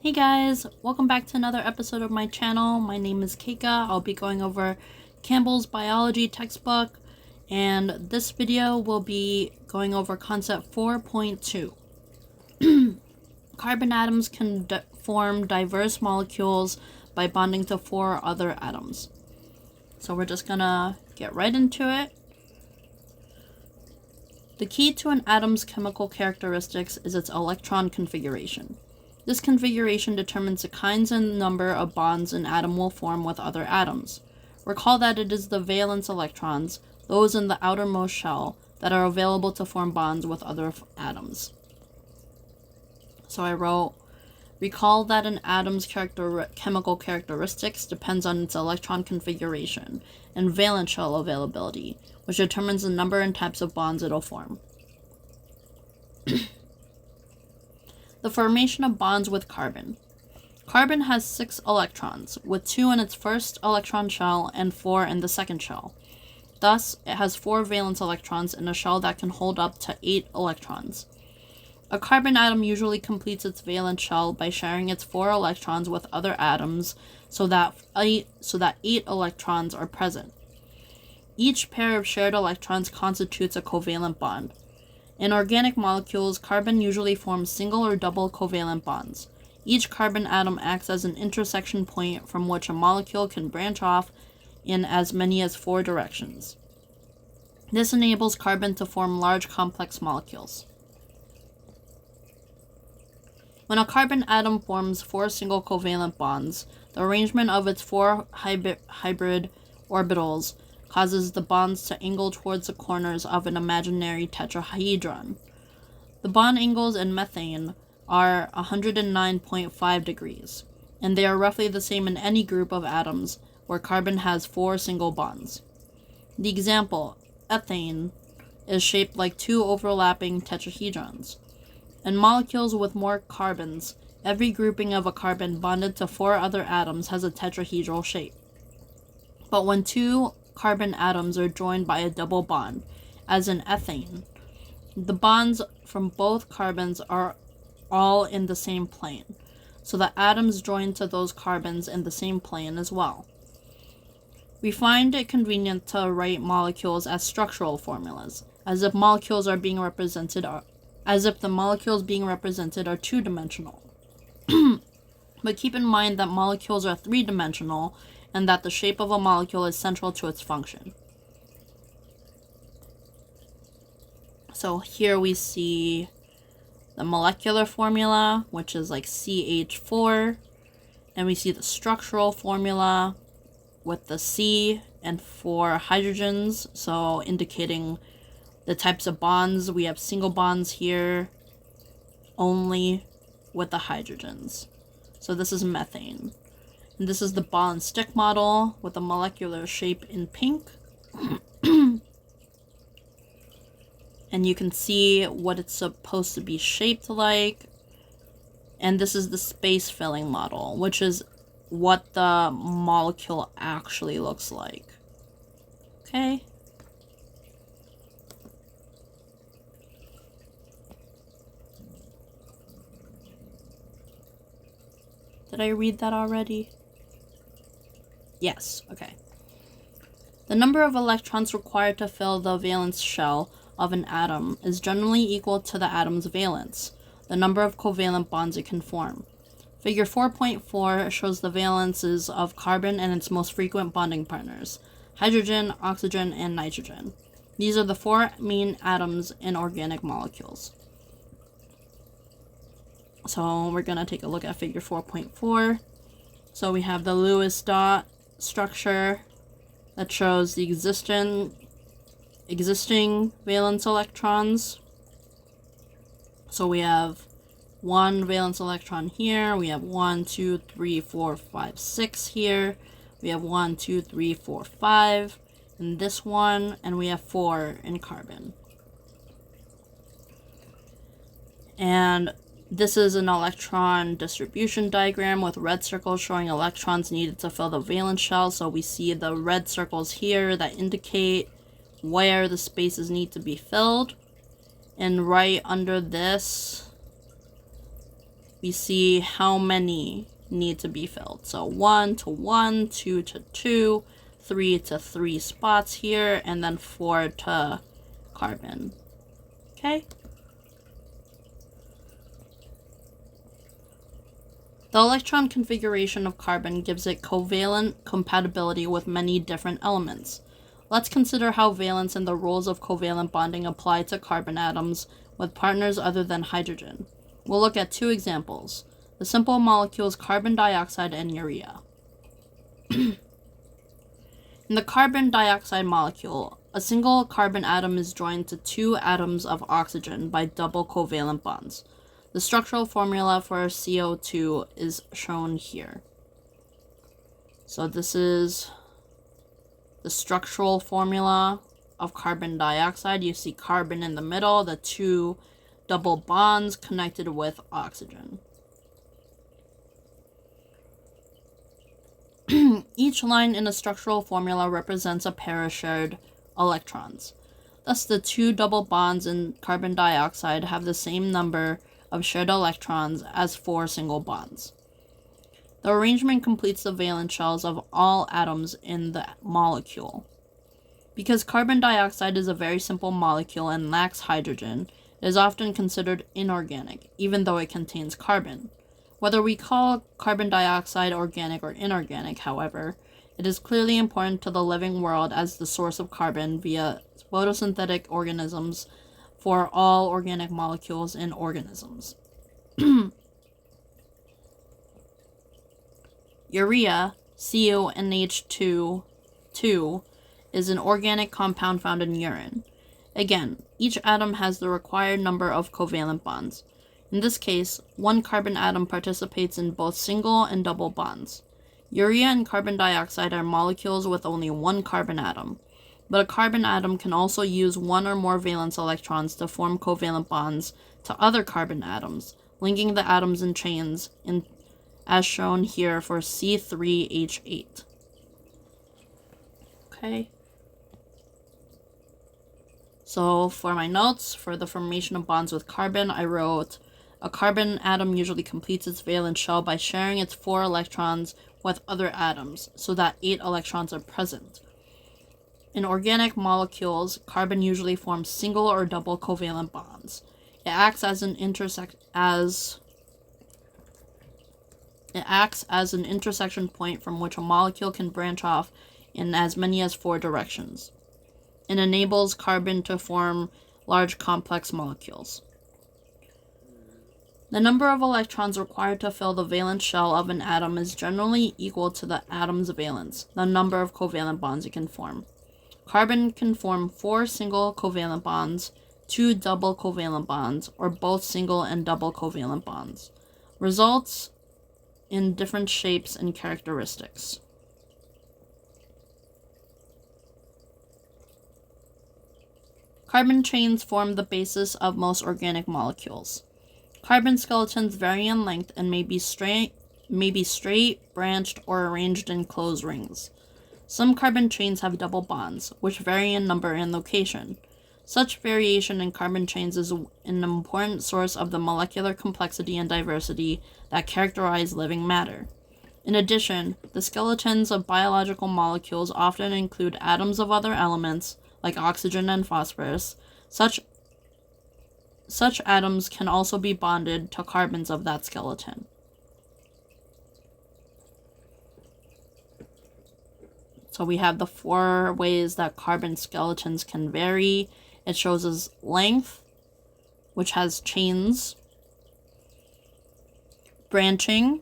Hey guys, welcome back to another episode of my channel. My name is Keika. I'll be going over Campbell's biology textbook, and this video will be going over concept 4.2. Carbon atoms can form diverse molecules by bonding to 4 other atoms. So we're just gonna get right into it. The key to an atom's chemical characteristics is its electron configuration. This configuration determines the kinds and number of bonds an atom will form with other atoms. Recall that it is the valence electrons, those in the outermost shell, that are available to form bonds with other atoms. So I wrote, recall that an atom's chemical characteristics depends on its electron configuration and valence shell availability, which determines the number and types of bonds it'll form. The formation of bonds with carbon. Carbon has 6 electrons, with 2 in its first electron shell and 4 in the second shell. Thus, it has 4 valence electrons in a shell that can hold up to 8 electrons. A carbon atom usually completes its valence shell by sharing its 4 electrons with other atoms so that 8 electrons are present. Each pair of shared electrons constitutes a covalent bond. In organic molecules, carbon usually forms single or double covalent bonds. Each carbon atom acts as an intersection point from which a molecule can branch off in as many as 4 directions. This enables carbon to form large complex molecules. When a carbon atom forms 4 single covalent bonds, the arrangement of its 4 hybrid orbitals causes the bonds to angle towards the corners of an imaginary tetrahedron. The bond angles in methane are 109.5 degrees, and they are roughly the same in any group of atoms where carbon has 4 single bonds. The example, ethane, is shaped like 2 overlapping tetrahedrons. In molecules with more carbons, every grouping of a carbon bonded to 4 other atoms has a tetrahedral shape. But when 2 carbon atoms are joined by a double bond, as in ethane, the bonds from both carbons are all in the same plane, so the atoms join to those carbons in the same plane as well. We find it convenient to write molecules as structural formulas, as if the molecules being represented are 2-dimensional. But keep in mind that molecules are 3-dimensional, and that the shape of a molecule is central to its function. So here we see the molecular formula, which is like CH4, and we see the structural formula with the C and 4 hydrogens, so indicating the types of bonds. We have single bonds here only with the hydrogens. So this is methane. And this is the ball and stick model with the molecular shape in pink. And you can see what it's supposed to be shaped like. And this is the space filling model, which is what the molecule actually looks like. Okay. Did I read that already? Yes, okay. The number of electrons required to fill the valence shell of an atom is generally equal to the atom's valence, the number of covalent bonds it can form. Figure 4.4 shows the valences of carbon and its most frequent bonding partners, hydrogen, oxygen, and nitrogen. These are the 4 main atoms in organic molecules. So we're going to take a look at figure 4.4. So we have the Lewis dot structure that shows the existing valence electrons. So we have 1 valence electron here. We have 1, 2, 3, 4, 5, 6 here. We have 1, 2, 3, 4, 5 in this one, and we have 4 in carbon. And this is an electron distribution diagram with red circles showing electrons needed to fill the valence shell. So we see the red circles here that indicate where the spaces need to be filled. And right under this, we see how many need to be filled. So 1 to 1, 2 to 2, 3 to 3 spots here, and then 4 to carbon. Okay? The electron configuration of carbon gives it covalent compatibility with many different elements. Let's consider how valence and the rules of covalent bonding apply to carbon atoms with partners other than hydrogen. We'll look at 2 examples: the simple molecules carbon dioxide and urea. In the carbon dioxide molecule, a single carbon atom is joined to 2 atoms of oxygen by double covalent bonds. The structural formula for CO2 is shown here. So this is the structural formula of carbon dioxide. You see carbon in the middle, the 2 double bonds connected with oxygen. Each line in a structural formula represents a pair of shared electrons. Thus, the 2 double bonds in carbon dioxide have the same number of shared electrons as 4 single bonds. The arrangement completes the valence shells of all atoms in the molecule. Because carbon dioxide is a very simple molecule and lacks hydrogen, it is often considered inorganic, even though it contains carbon. Whether we call carbon dioxide organic or inorganic, however, it is clearly important to the living world as the source of carbon via photosynthetic organisms for all organic molecules in organisms. Urea, CuNH2, is an organic compound found in urine. Again, each atom has the required number of covalent bonds. In this case, 1 carbon atom participates in both single and double bonds. Urea and carbon dioxide are molecules with only 1 carbon atom, but a carbon atom can also use 1 or more valence electrons to form covalent bonds to other carbon atoms, linking the atoms in chains, as shown here for C3H8. Okay. So for my notes, for the formation of bonds with carbon, I wrote, a carbon atom usually completes its valence shell by sharing its 4 electrons with other atoms, so that 8 electrons are present. In organic molecules, carbon usually forms single or double covalent bonds. It acts as an intersection point from which a molecule can branch off in as many as 4 directions. It enables carbon to form large complex molecules. The number of electrons required to fill the valence shell of an atom is generally equal to the atom's valence, the number of covalent bonds it can form. Carbon can form 4 single covalent bonds, 2 double covalent bonds, or both single and double covalent bonds. Results in different shapes and characteristics. Carbon chains form the basis of most organic molecules. Carbon skeletons vary in length and may be straight, branched, or arranged in closed rings. Some carbon chains have double bonds, which vary in number and location. Such variation in carbon chains is an important source of the molecular complexity and diversity that characterize living matter. In addition, the skeletons of biological molecules often include atoms of other elements, like oxygen and phosphorus. Such atoms can also be bonded to carbons of that skeleton. So we have the 4 ways that carbon skeletons can vary. It shows us length, which has chains. Branching,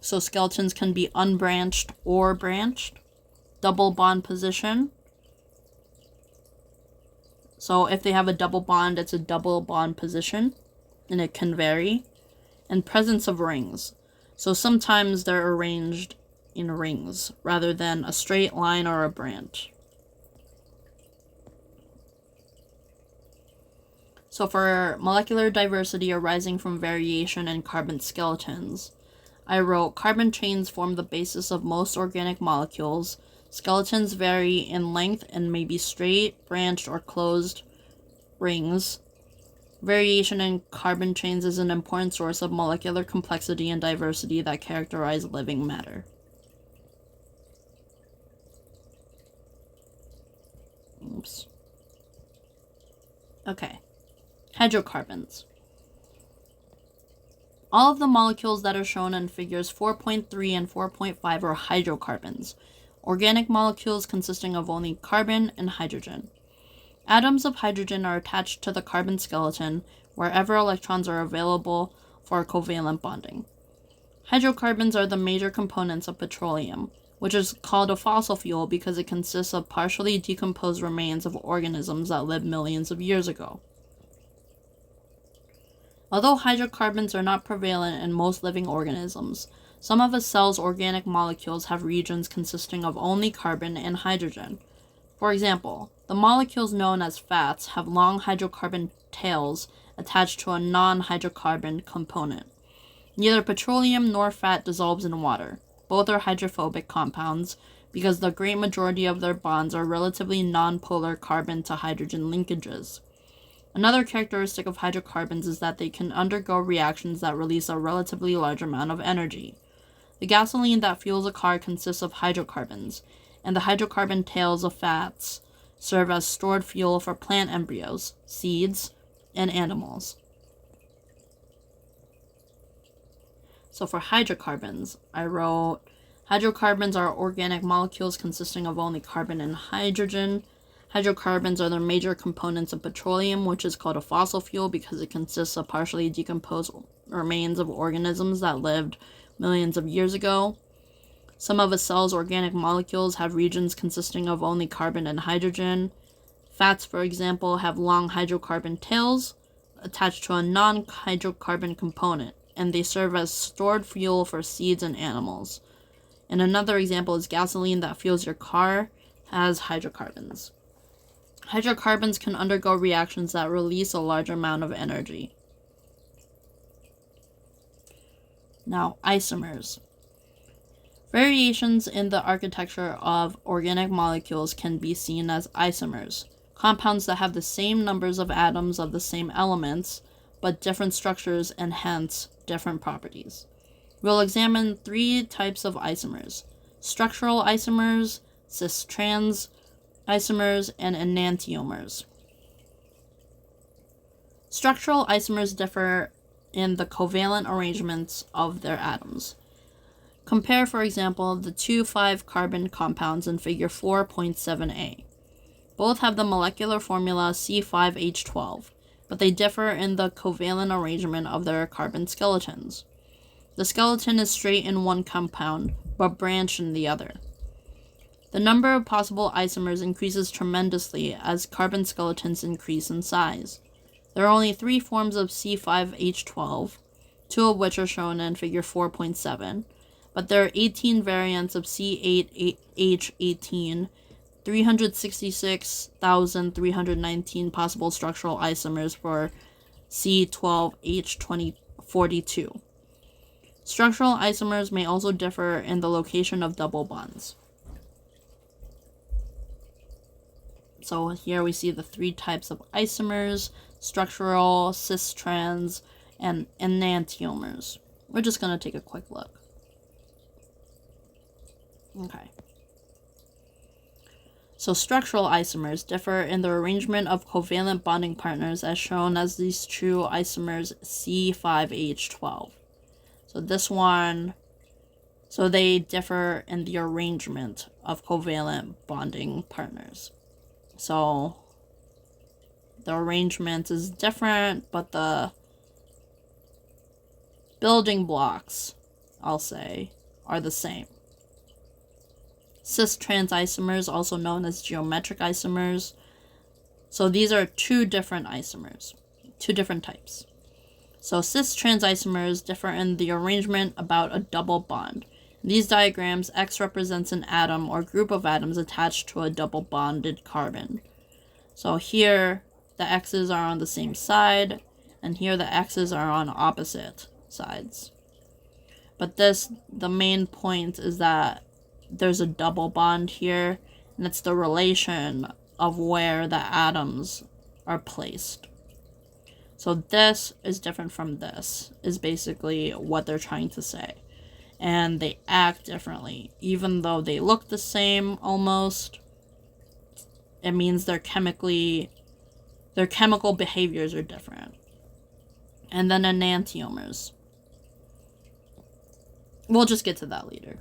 so skeletons can be unbranched or branched. Double bond position. So if they have a double bond, it's a double bond position, and it can vary. And presence of rings. So sometimes they're arranged in rings, rather than a straight line or a branch. So for molecular diversity arising from variation in carbon skeletons, I wrote carbon chains form the basis of most organic molecules. Skeletons vary in length and may be straight, branched, or closed rings. Variation in carbon chains is an important source of molecular complexity and diversity that characterize living matter. Oops. Okay. Hydrocarbons. All of the molecules that are shown in figures 4.3 and 4.5 are hydrocarbons, organic molecules consisting of only carbon and hydrogen. Atoms of hydrogen are attached to the carbon skeleton wherever electrons are available for covalent bonding. Hydrocarbons are the major components of petroleum, which is called a fossil fuel because it consists of partially decomposed remains of organisms that lived millions of years ago. Although hydrocarbons are not prevalent in most living organisms, some of a cell's organic molecules have regions consisting of only carbon and hydrogen. For example, the molecules known as fats have long hydrocarbon tails attached to a non-hydrocarbon component. Neither petroleum nor fat dissolves in water. Both are hydrophobic compounds because the great majority of their bonds are relatively nonpolar carbon to hydrogen linkages. Another characteristic of hydrocarbons is that they can undergo reactions that release a relatively large amount of energy. The gasoline that fuels a car consists of hydrocarbons, and the hydrocarbon tails of fats serve as stored fuel for plant embryos, seeds, and animals. So for hydrocarbons, I wrote, hydrocarbons are organic molecules consisting of only carbon and hydrogen. Hydrocarbons are the major components of petroleum, which is called a fossil fuel because it consists of partially decomposed remains of organisms that lived millions of years ago. Some of a cell's organic molecules have regions consisting of only carbon and hydrogen. Fats, for example, have long hydrocarbon tails attached to a non-hydrocarbon component, and they serve as stored fuel for seeds and animals. And another example is gasoline that fuels your car has hydrocarbons. Hydrocarbons can undergo reactions that release a large amount of energy. Now, isomers. Variations in the architecture of organic molecules can be seen as isomers, compounds that have the same numbers of atoms of the same elements, but different structures and hence different properties. We'll examine three types of isomers: structural isomers, cis-trans isomers, and enantiomers. Structural isomers differ in the covalent arrangements of their atoms. Compare, for example, the two 5-carbon compounds in figure 4.7a. Both have the molecular formula C5H12, but they differ in the covalent arrangement of their carbon skeletons. The skeleton is straight in one compound, but branched in the other. The number of possible isomers increases tremendously as carbon skeletons increase in size. There are only 3 forms of C5H12, 2 of which are shown in figure 4.7, but there are 18 variants of C8H18, 366,319 possible structural isomers for C12H42. Structural isomers may also differ in the location of double bonds. So here we see the 3 types of isomers: structural, cis-trans, and enantiomers. We're just going to take a quick look. Okay. So structural isomers differ in the arrangement of covalent bonding partners as shown as these two isomers C5H12. So this one, so they differ in the arrangement of covalent bonding partners. So the arrangement is different, but the building blocks, I'll say, are the same. Cis-trans isomers, also known as geometric isomers. So these are 2 different isomers, 2 different types. So cis-trans isomers differ in the arrangement about a double bond. In these diagrams, X represents an atom or group of atoms attached to a double bonded carbon. So here the X's are on the same side, and here the X's are on opposite sides. But the main point is that there's a double bond here, and it's the relation of where the atoms are placed. So this is different from this, is basically what they're trying to say. And they act differently. Even though they look the same almost, it means their chemical behaviors are different. And then enantiomers. We'll just get to that later.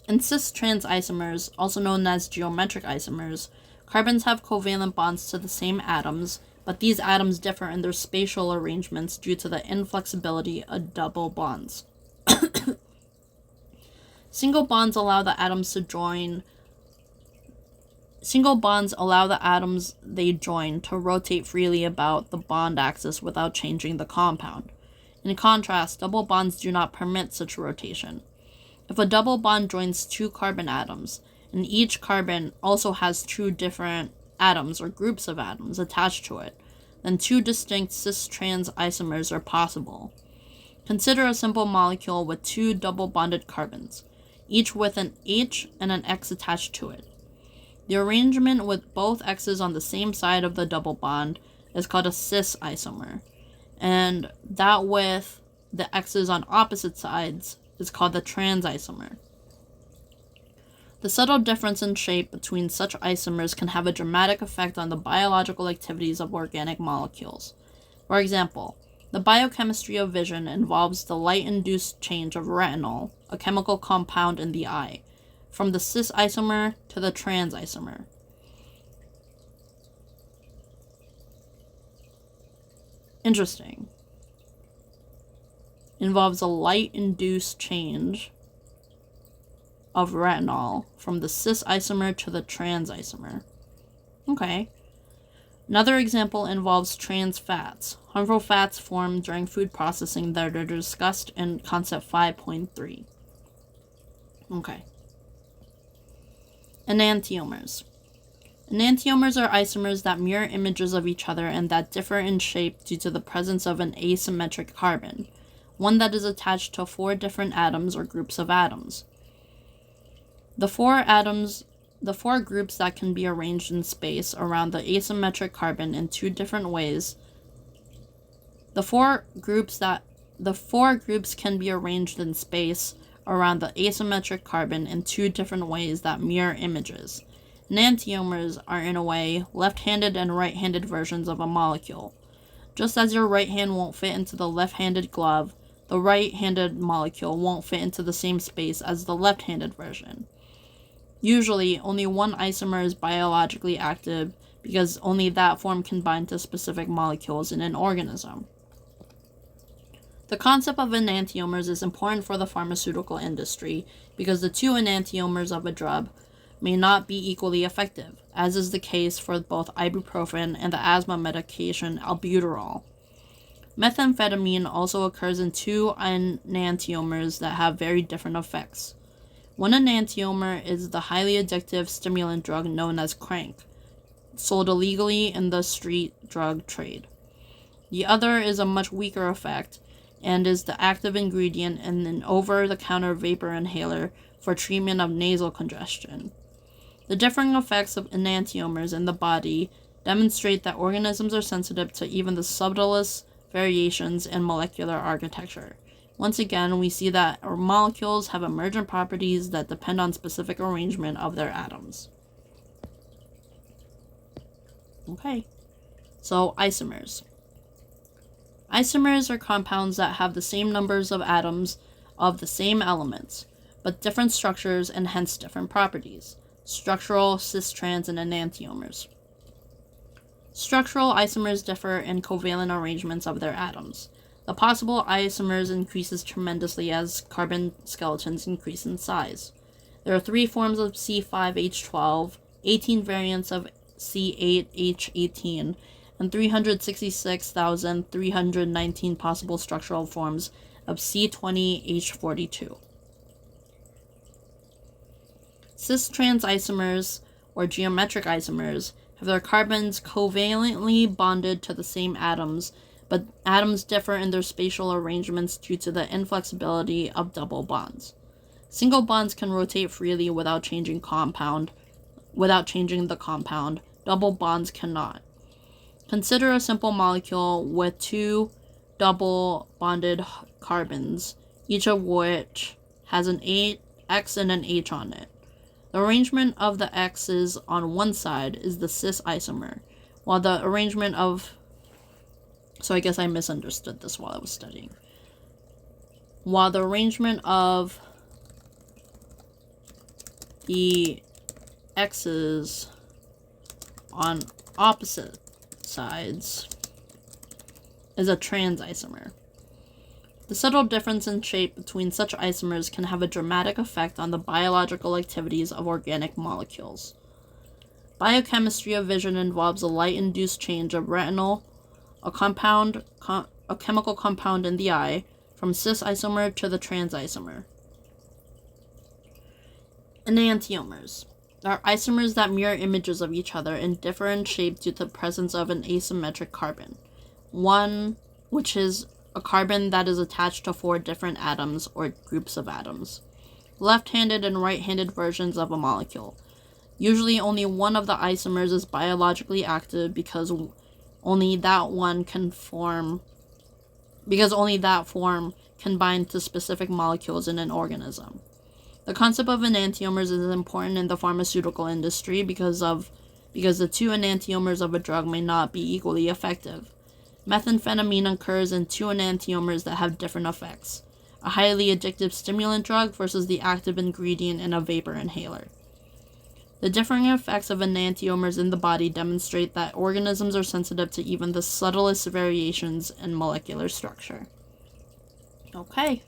In cis-trans isomers, also known as geometric isomers, carbons have covalent bonds to the same atoms, but these atoms differ in their spatial arrangements due to the inflexibility of double bonds. Single bonds allow the atoms they join to rotate freely about the bond axis without changing the compound. In contrast, double bonds do not permit such rotation. If a double bond joins two carbon atoms, and each carbon also has two different atoms or groups of atoms attached to it, then two distinct cis-trans isomers are possible. Consider a simple molecule with two double-bonded carbons, each with an H and an X attached to it. The arrangement with both X's on the same side of the double bond is called a cis isomer, and that with the X's on opposite sides is called the trans isomer. The subtle difference in shape between such isomers can have a dramatic effect on the biological activities of organic molecules. For example, the biochemistry of vision involves the light-induced change of retinol, a chemical compound in the eye, from the cis isomer to the trans isomer. Interesting. Involves a light-induced change of retinol from the cis isomer to the trans isomer. Okay. Another example involves trans fats, harmful fats formed during food processing that are discussed in concept 5.3. Okay. Enantiomers. Enantiomers are isomers that mirror images of each other and that differ in shape due to the presence of an asymmetric carbon, one that is attached to four different atoms or groups of atoms. The four groups that can be arranged in space around the asymmetric carbon in two different ways. The four groups can be arranged in space around the asymmetric carbon in two different ways that mirror images. Enantiomers are, in a way, left-handed and right-handed versions of a molecule. Just as your right hand won't fit into the left-handed glove, the right-handed molecule won't fit into the same space as the left-handed version. Usually, only one isomer is biologically active because only that form can bind to specific molecules in an organism. The concept of enantiomers is important for the pharmaceutical industry because the two enantiomers of a drug may not be equally effective, as is the case for both ibuprofen and the asthma medication albuterol. Methamphetamine also occurs in two enantiomers that have very different effects. One enantiomer is the highly addictive stimulant drug known as crank, sold illegally in the street drug trade. The other is a much weaker effect and is the active ingredient in an over-the-counter vapor inhaler for treatment of nasal congestion. The differing effects of enantiomers in the body demonstrate that organisms are sensitive to even the subtlest variations in molecular architecture. Once again, we see that our molecules have emergent properties that depend on specific arrangement of their atoms. Okay, so isomers. Isomers are compounds that have the same numbers of atoms of the same elements, but different structures and hence different properties. Structural, cis-trans, and enantiomers. Structural isomers differ in covalent arrangements of their atoms. The possible isomers increases tremendously as carbon skeletons increase in size. There are 3 forms of C5H12, 18 variants of C8H18, and 366,319 possible structural forms of C20H42. Cis-trans isomers, or geometric isomers, have their carbons covalently bonded to the same atoms, but atoms differ in their spatial arrangements due to the inflexibility of double bonds. Single bonds can rotate freely without changing the compound, double bonds cannot. Consider a simple molecule with two double bonded carbons, each of which has an X and an H on it. The arrangement of the X's on one side is the cis isomer, while the arrangement of... So I guess I misunderstood this while I was studying. While the arrangement of the X's on opposite sides is a trans isomer. The subtle difference in shape between such isomers can have a dramatic effect on the biological activities of organic molecules. Biochemistry of vision involves a light-induced change of retinal, a chemical compound in the eye, from cis isomer to the trans isomer. Enantiomers are isomers that mirror images of each other and differ in shape due to the presence of an asymmetric carbon, one which is a carbon that is attached to 4 different atoms or groups of atoms. Left-handed and right-handed versions of a molecule. Usually only one of the isomers is biologically active because only that form can bind to specific molecules in an organism. The concept of enantiomers is important in the pharmaceutical industry because the 2 enantiomers of a drug may not be equally effective. Methamphetamine occurs in 2 enantiomers that have different effects. A highly addictive stimulant drug versus the active ingredient in a vapor inhaler. The differing effects of enantiomers in the body demonstrate that organisms are sensitive to even the subtlest variations in molecular structure. Okay,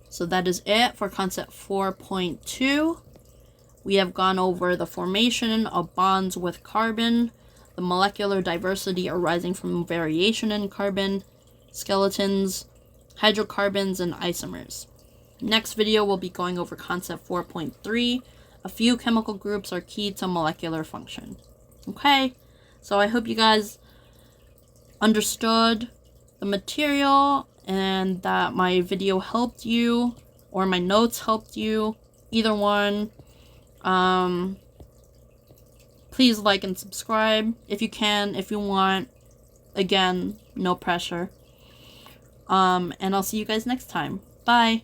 so that is it for concept 4.2. We have gone over the formation of bonds with carbon, the molecular diversity arising from variation in carbon, skeletons, hydrocarbons, and isomers. Next video we'll be going over concept 4.3. A few chemical groups are key to molecular function. Okay, so I hope you guys understood the material and that my video helped you, or my notes helped you, either one. Please like and subscribe if you can, if you want. Again, no pressure. And I'll see you guys next time. Bye.